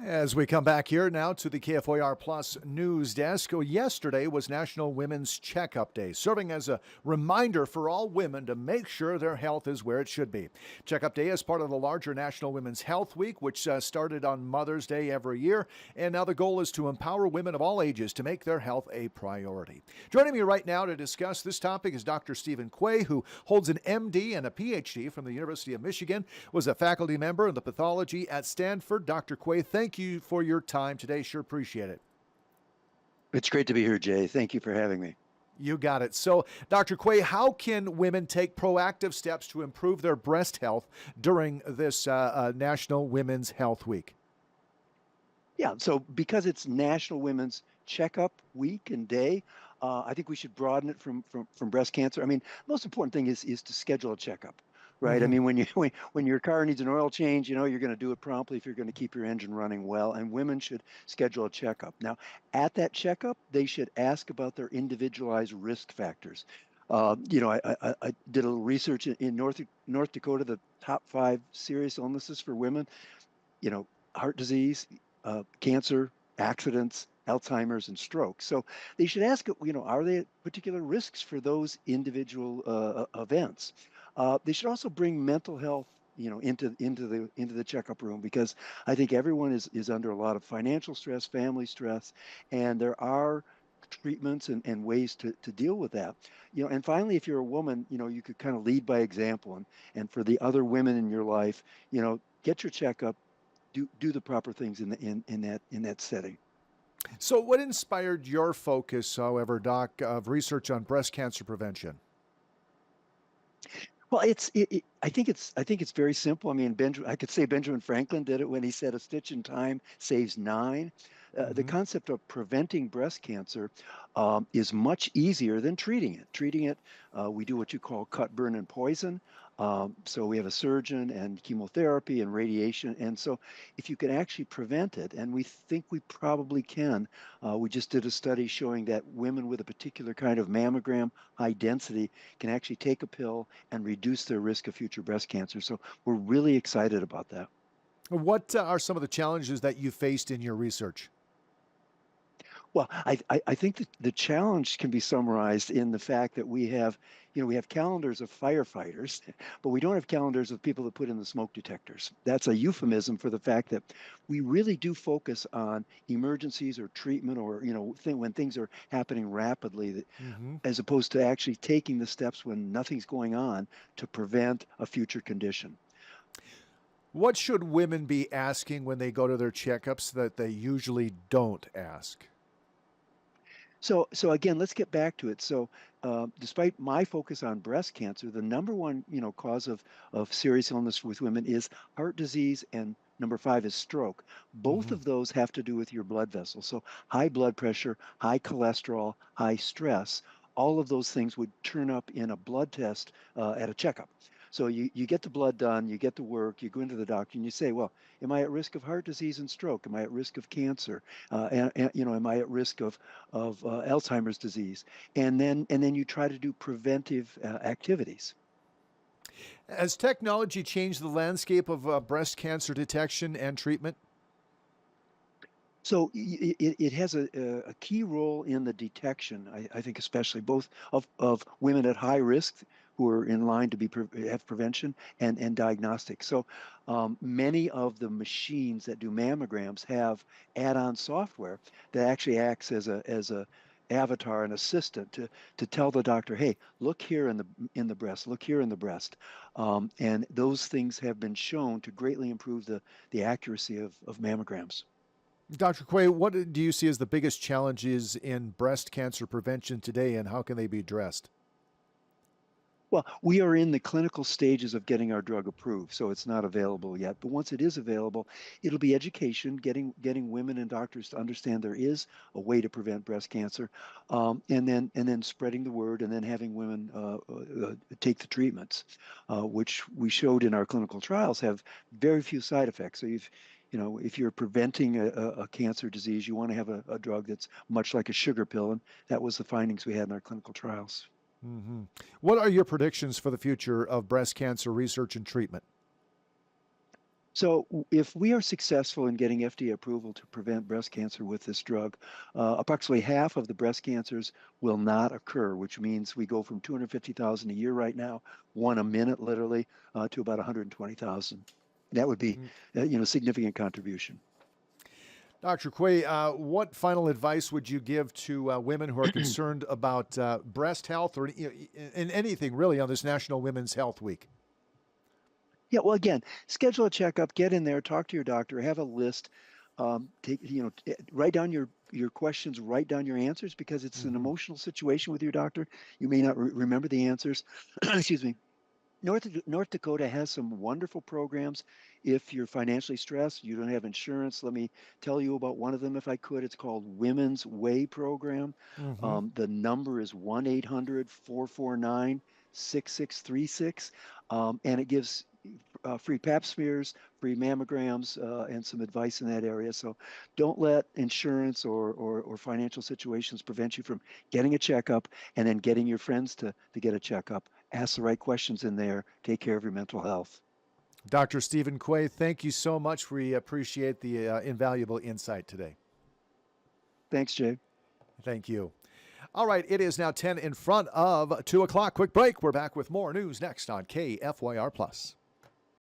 As we come back here now to the KFYR Plus news desk, yesterday was National Women's Checkup Day, serving as a reminder for all women to make sure their health is where it should be. Checkup Day is part of the larger National Women's Health Week, which started on Mother's Day every year, and now the goal is to empower women of all ages to make their health a priority. Joining me right now to discuss this topic is Dr. Stephen Quay, who holds an MD and a PhD from the University of Michigan, was a faculty member in the pathology at Stanford. Dr. Quay, thank you for your time today. Sure appreciate it. It's great to be here, Jay. Thank you for having me. You got it. So, Dr. Quay, how can women take proactive steps to improve their breast health during this National Women's Health Week? Yeah, so because it's National Women's Checkup Week and Day, I think we should broaden it from breast cancer. I mean, most important thing is to schedule a checkup, right? I Mm-hmm. mean, when your car needs an oil change, you're going to do it promptly if you're going to keep your engine running well. And women should schedule a checkup. Now, at that checkup, they should ask about their individualized risk factors. I did a little research in North Dakota, the top 5 serious illnesses for women. Heart disease, cancer, accidents, Alzheimer's, and stroke. So they should ask, are there particular risks for those individual events? They should also bring mental health, into the checkup room because I think everyone is under a lot of financial stress, family stress, and there are treatments and ways to deal with that. And finally, if you're a woman, you could kind of lead by example, and for the other women in your life, get your checkup, do the proper things in that setting. So, what inspired your focus, however, Doc, of research on breast cancer prevention? Well, I think it's very simple. I mean, I could say Benjamin Franklin did it when he said a stitch in time saves nine. The Mm-hmm. concept of preventing breast cancer is much easier than treating it. Treating it, we do what you call cut, burn, and poison. So we have a surgeon and chemotherapy and radiation. And so if you can actually prevent it, and we think we probably can, we just did a study showing that women with a particular kind of mammogram, high density, can actually take a pill and reduce their risk of future breast cancer. So we're really excited about that. What are some of the challenges that you faced in your research? Well, I think that the challenge can be summarized in the fact that we have calendars of firefighters, but we don't have calendars of people that put in the smoke detectors. That's a euphemism for the fact that we really do focus on emergencies or treatment or, when things are happening rapidly, Mm-hmm. as opposed to actually taking the steps when nothing's going on to prevent a future condition. What should women be asking when they go to their checkups that they usually don't ask? So again, let's get back to it. So, despite my focus on breast cancer, the number one, cause of serious illness with women is heart disease, and number 5 is stroke. Both Mm-hmm. of those have to do with your blood vessels. So, high blood pressure, high cholesterol, high stress, all of those things would turn up in a blood test at a checkup. So you get the blood done, you get the work, you go into the doctor and you say, well, am I at risk of heart disease and stroke? Am I at risk of cancer? Am I at risk of Alzheimer's disease? And then you try to do preventive activities. Has technology changed the landscape of breast cancer detection and treatment? So it has a key role in the detection, I think, especially both of women at high risk who are in line to have prevention and diagnostic. So many of the machines that do mammograms have add-on software that actually acts as a avatar and assistant to tell the doctor, hey, look here in the breast, look here in the breast, and those things have been shown to greatly improve the accuracy of mammograms. Dr. Quay, what do you see as the biggest challenges in breast cancer prevention today and how can they be addressed? Well, we are in the clinical stages of getting our drug approved, so it's not available yet. But once it is available, it'll be education, getting women and doctors to understand there is a way to prevent breast cancer, and then spreading the word, and then having women take the treatments, which we showed in our clinical trials have very few side effects. So if you're preventing a cancer disease, you want to have a drug that's much like a sugar pill, and that was the findings we had in our clinical trials. Mm-hmm. What are your predictions for the future of breast cancer research and treatment? So if we are successful in getting FDA approval to prevent breast cancer with this drug, approximately half of the breast cancers will not occur, which means we go from 250,000 a year right now, one a minute literally, to about 120,000. That would be, significant contribution. Dr. Quay, what final advice would you give to women who are concerned about breast health or in anything really on this National Women's Health Week? Yeah, well, again, schedule a checkup, get in there, talk to your doctor, have a list, write down your questions, write down your answers because it's an Hmm. emotional situation with your doctor. You may not remember the answers. Excuse me. North Dakota has some wonderful programs. If you're financially stressed, you don't have insurance, let me tell you about one of them if I could. It's called Women's Way Program. Hmm. The number is 1-800-449-6636. And it gives free pap smears, free mammograms, and some advice in that area. So don't let insurance or financial situations prevent you from getting a checkup and then getting your friends to get a checkup. Ask the right questions in there. Take care of your mental health. Dr. Stephen Quay, thank you so much. We appreciate the invaluable insight today. Thanks, Jay. Thank you. All right, it is now 10 in front of 2 o'clock. Quick break. We're back with more news next on KFYR Plus.